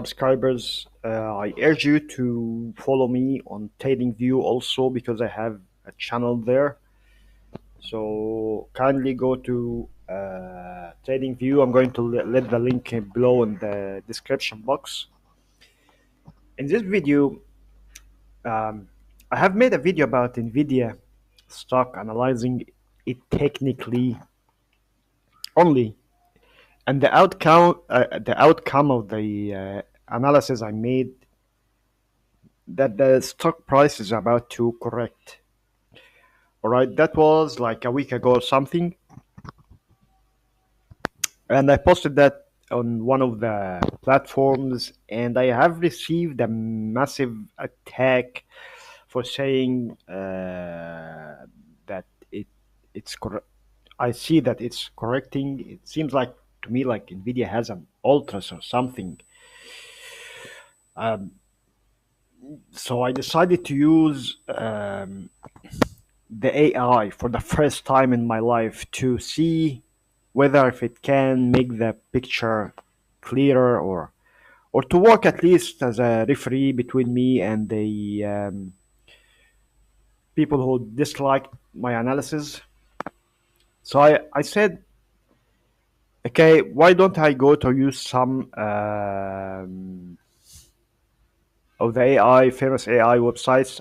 Subscribers, I urge you to follow me on TradingView also because I have a channel there. So kindly go to TradingView. I'm going to let the link below in the description box. In this video, um, I have made a video about NVDA stock, analyzing it technically only, and the outcome of the analysis I made, that the stock price is about to correct. All right, that was like a week ago or something, and I posted that on one of the platforms, and I have received a massive attack for saying that it's correct. I see that it's correcting. It seems like to me like Nvidia has an ultras or something. Um, so I decided to use the AI for the first time in my life to see whether if it can make the picture clearer, or to work at least as a referee between me and the people who disliked my analysis. So I said, okay, why don't I go to use some of the AI, famous AI websites.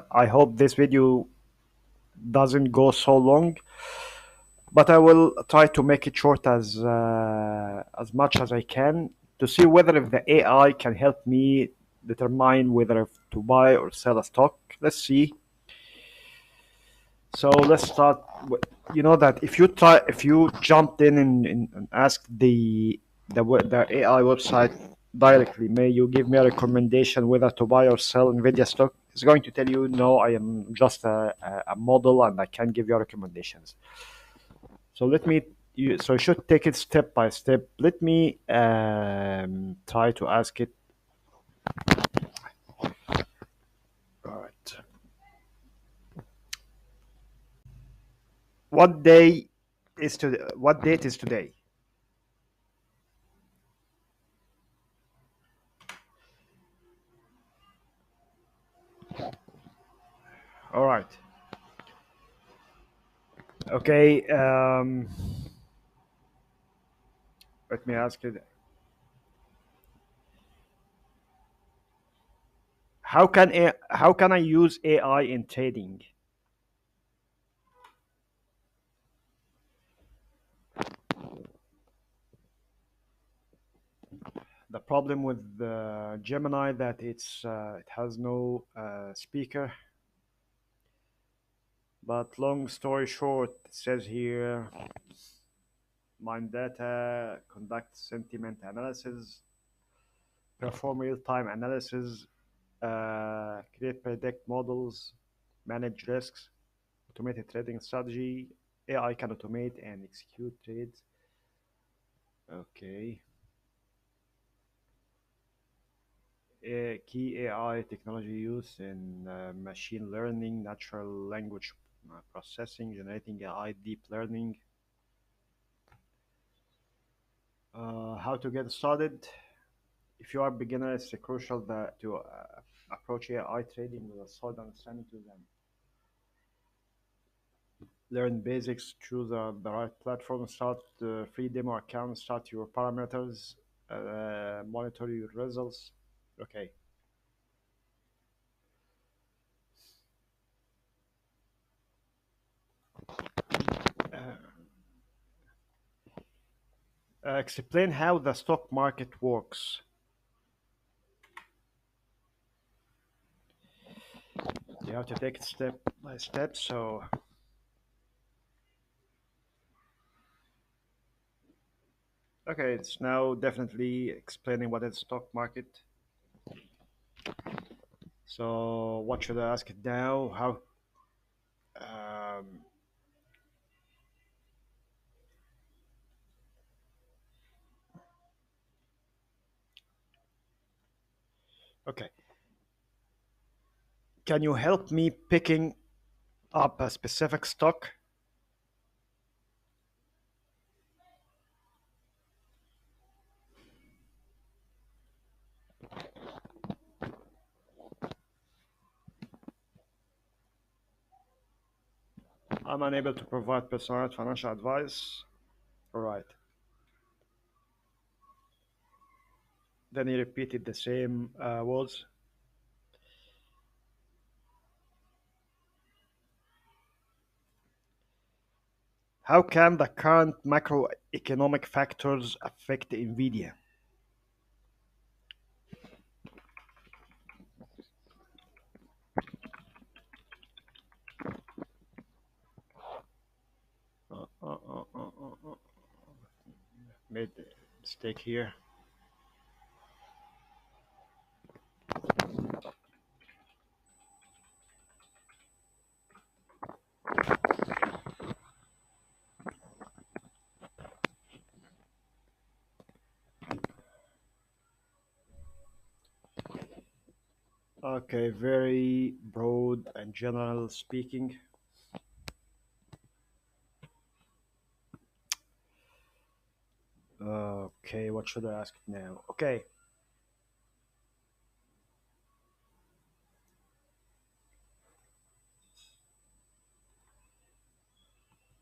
I hope this video doesn't go so long, but I will try to make it short as much as I can to see whether if the AI can help me determine whether if to buy or sell a stock. Let's see. So let's start. You know that if you jumped in and asked the AI website directly, may you give me a recommendation whether to buy or sell Nvidia stock? It's going to tell you, no, I am just a model and I can't give you recommendations. So let me. So you should take it step by step. Let me try to ask it. All right. What date is today? All right. Okay. Let me ask you: how can I use AI in trading? The problem with the Gemini that it has no speaker. But long story short, it says here: mine data, conduct sentiment analysis, perform real-time analysis, create predict models, manage risks, automated trading strategy. AI can automate and execute trades. Okay. Key AI technology use in machine learning, natural language processing, generating AI, deep learning. How to get started? If you are a beginner, it's crucial to approach AI trading with a solid understanding to them. Learn basics, choose the right platform, start free demo account, start your parameters, monitor your results. Okay. Explain how the stock market works. You have to take it step by step. So, okay, it's now definitely explaining what is stock market. So, what should I ask it now? How? Um, okay, can you help me picking up a specific stock? I'm unable to provide personalized financial advice. All right. Then he repeated the same words. How can the current macroeconomic factors affect NVIDIA? Made a mistake here. Okay, very broad and general speaking. Okay, what should I ask now? Okay,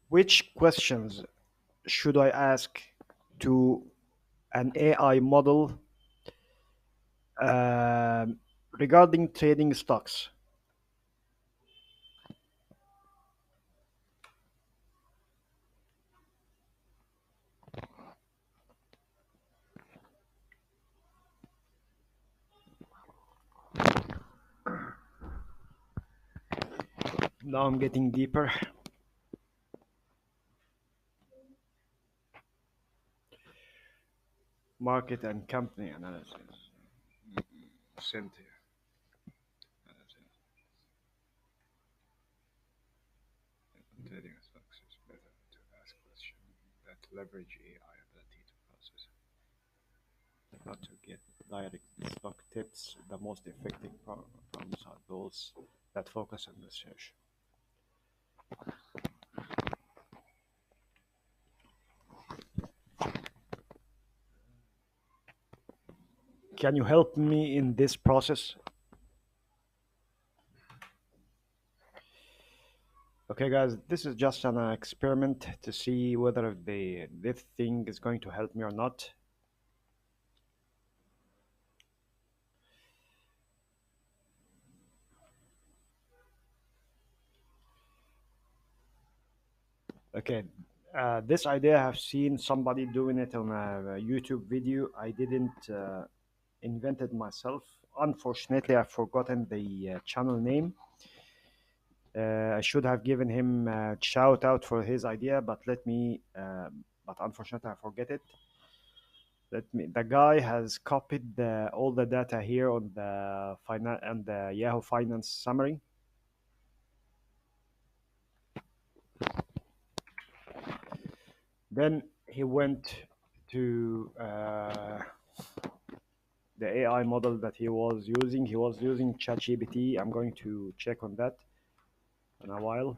which questions should I ask to an AI model um, regarding trading stocks? Now I'm getting deeper. Market and company analysis. Sent here. Trading stocks is better to ask questions that leverage AI ability to process, not to get direct stock tips. The most effective programs are those that focus on research. Can you help me in this process? Okay, guys, this is just an experiment to see whether this thing is going to help me or not. Okay, this idea I have seen somebody doing it on a YouTube video. I didn't invent it myself. Unfortunately, I've forgotten the channel name. I should have given him a shout out for his idea, but but unfortunately, I forget it. The guy has copied all the data here on the Yahoo Finance summary. Then he went to the AI model that he was using. He was using ChatGPT. I'm going to check on that in a while.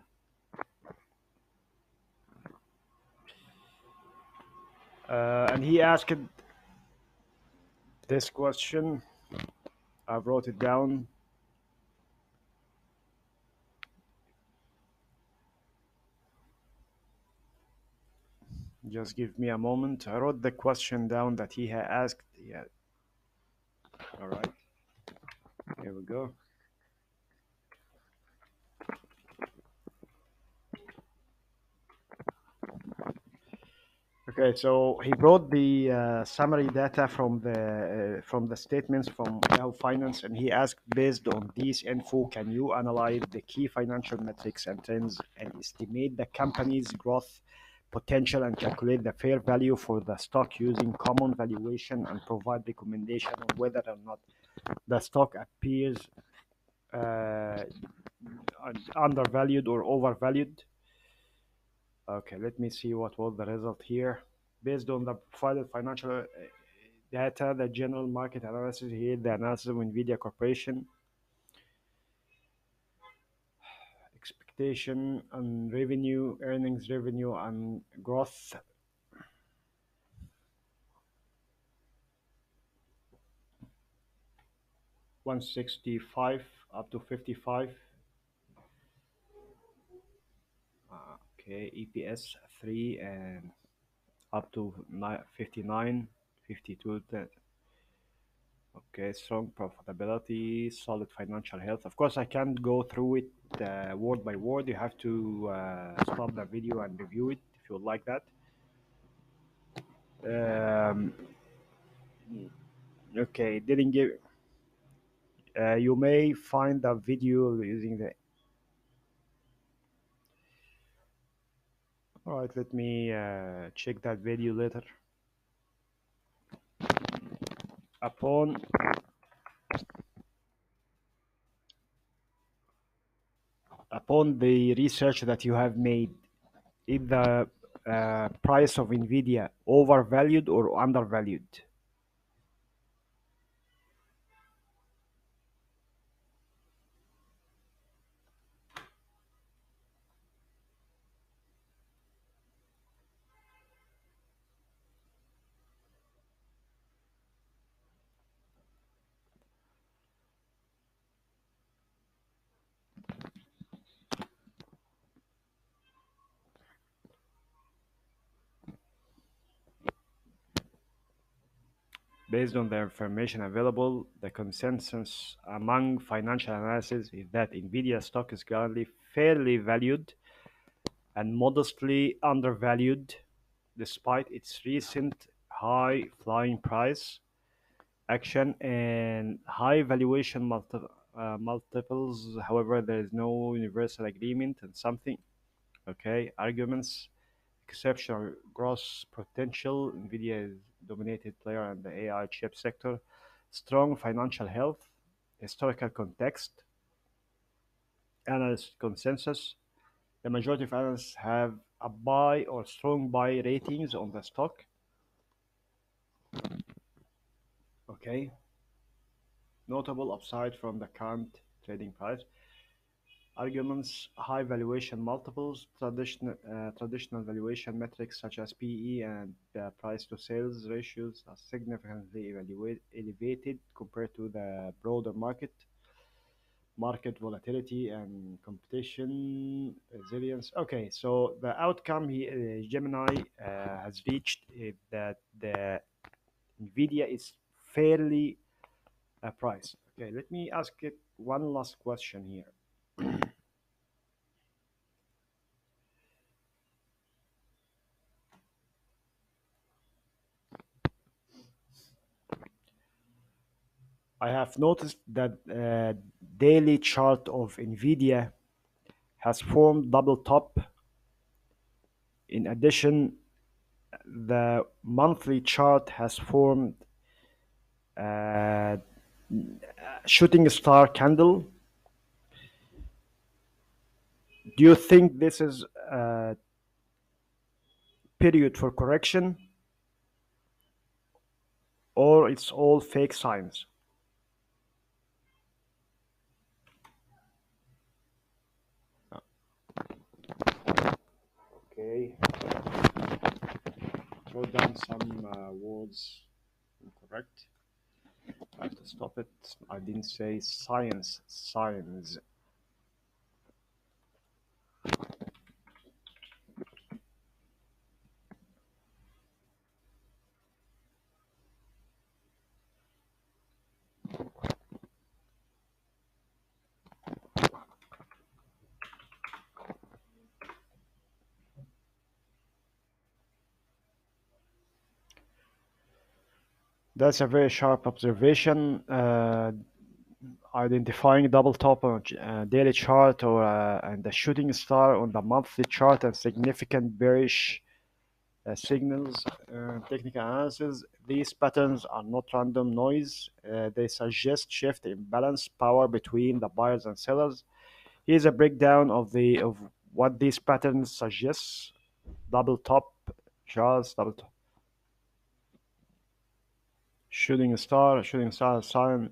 And he asked this question. I wrote it down. Just give me a moment. I wrote the question down that he had asked. Yeah. All right. Here we go. Okay, so he brought the summary data from the statements from Yahoo Finance, and he asked, based on these info, can you analyze the key financial metrics and trends and estimate the company's growth potential and calculate the fair value for the stock using common valuation and provide recommendation on whether or not the stock appears uh, undervalued or overvalued? Okay, let me see what was the result here. Based on the provided financial data, the general market analysis here, the analysis of NVIDIA Corporation, expectation on revenue, earnings revenue, and growth. 165 up to 55. Okay, EPS 3 and up to 59, 52. Okay, strong profitability, solid financial health. Of course, I can't go through it word by word. You have to stop the video and review it if you would like that. Um, okay, didn't give. You may find the video using the. All right, let me check that video later. Upon upon the research that you have made, is the price of NVIDIA overvalued or undervalued? Based on the information available, the consensus among financial analysts is that NVIDIA stock is currently fairly valued and modestly undervalued despite its recent high flying price action and high valuation multiples. However, there is no universal agreement on something. Okay, arguments: exceptional growth potential. NVIDIA is dominated player in the AI chip sector. Strong financial health. Historical context. Analyst consensus. The majority of analysts have a buy or strong buy ratings on the stock. Okay. Notable upside from the current trading price. Arguments: high valuation multiples, traditional valuation metrics such as PE and price to sales ratios are significantly elevated compared to the broader market volatility and competition resilience. Okay, so the outcome here, Gemini has reached that the NVIDIA is fairly priced. Okay, let me ask it one last question here. I have noticed that daily chart of Nvidia has formed double top. In addition, the monthly chart has formed a shooting star candle. Do you think this is a period for correction or it's all fake signs? Okay, wrote down some words incorrect. I have to stop it. I didn't say science, science. That's a very sharp observation. Identifying double top on daily chart or and the shooting star on the monthly chart and significant bearish signals. Technical analysis: these patterns are not random noise. They suggest shift in balance power between the buyers and sellers. Here's a breakdown of what these patterns suggest. Double top charts, double top shooting star sign,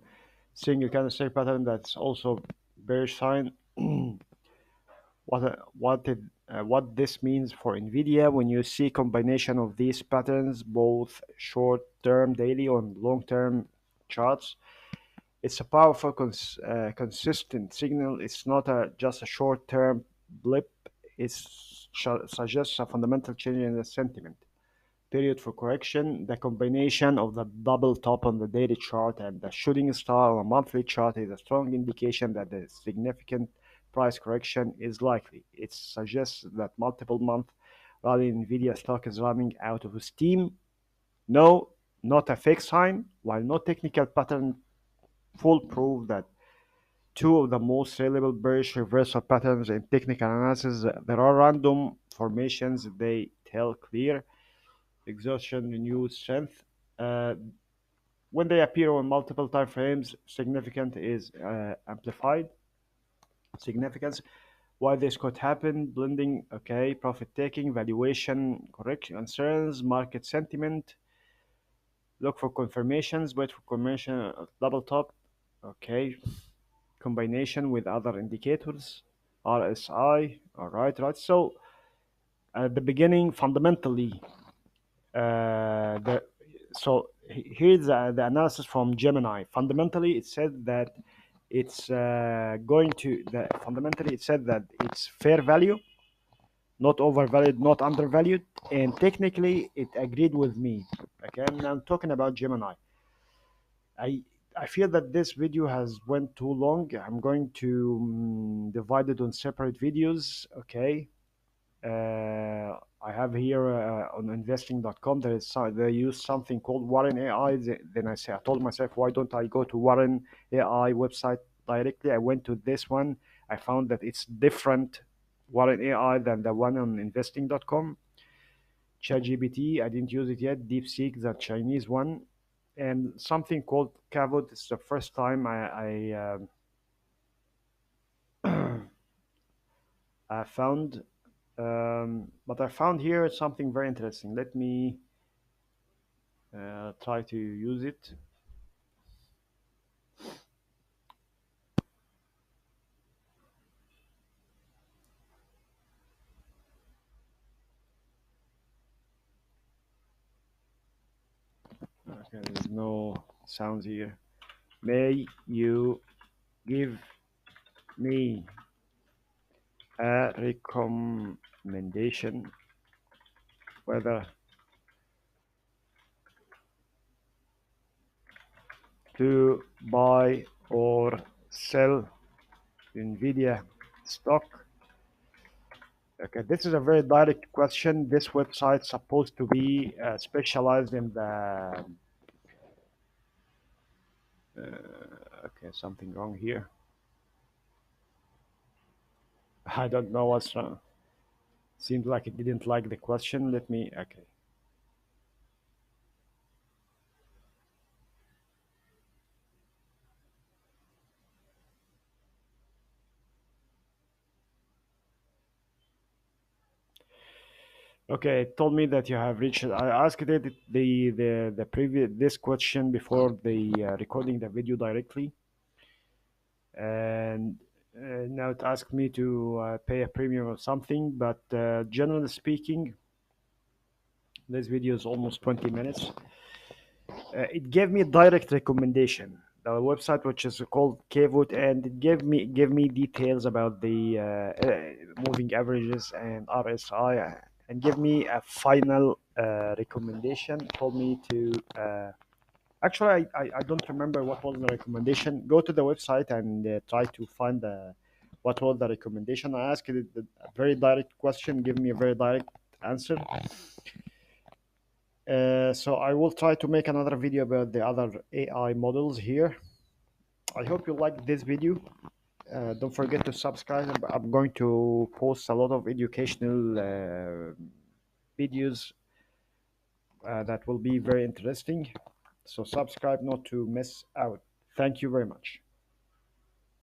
single candlestick pattern that's also bearish sign. What this means for Nvidia: when you see combination of these patterns, both short-term, daily, or long-term charts, it's a powerful, consistent signal. It's not just a short-term blip. it suggests a fundamental change in the sentiment. Period for correction. The combination of the double top on the daily chart and the shooting star on a monthly chart is a strong indication that a significant price correction is likely. It suggests that multiple month rally in NVIDIA stock is running out of steam. No, not a fake sign. While no technical pattern full proof that two of the most reliable bearish reversal patterns in technical analysis, there are random formations. They tell clear exhaustion, renewed strength. Uh, when they appear on multiple time frames, significant is amplified. Significance. Why this could happen: blending, okay, profit taking, valuation, correction concerns, market sentiment. Look for confirmations. Wait for confirmation. Double top, okay. Combination with other indicators. RSI. All right, right. So at the beginning, fundamentally, the so here's the analysis from Gemini. Fundamentally, it said that it's going to the fundamentally it said that it's fair value, not overvalued, not undervalued, and technically it agreed with me. Okay, and I'm talking about Gemini. I I feel that this video has went too long. I'm going to divide it on separate videos. Okay, I have here on investing.com they use something called Warren AI. Then I told myself, why don't I go to Warren AI website directly? I went to this one. I found that it's different Warren AI than the one on investing.com. ChatGPT, I didn't use it yet. DeepSeek, the Chinese one, and something called Kavod. It's the first time I found, but I found here something very interesting. Let me try to use it. Okay, there's no sounds here. May you give me a recommendation whether to buy or sell NVIDIA stock? Okay, this is a very direct question. This website's supposed to be specialized in the. Okay, something wrong here. I don't know what's wrong. Seems like it didn't like the question. Let me. Okay. Okay, it told me that you have reached. I asked it the previous this question before the recording the video directly, and now it asked me to pay a premium or something. But generally speaking, this video is almost 20 minutes. It gave me direct recommendation. The website, which is called Kvote, and it gave me details about the moving averages and RSI, and give me a final recommendation. Told me to actually I don't remember what was the recommendation. Go to the website and try to find what was the recommendation. I asked it a very direct question. Give me a very direct answer. So I will try to make another video about the other AI models here. I hope you liked this video. Don't forget to subscribe. I'm going to post a lot of educational videos that will be very interesting. So subscribe not to miss out. Thank you very much.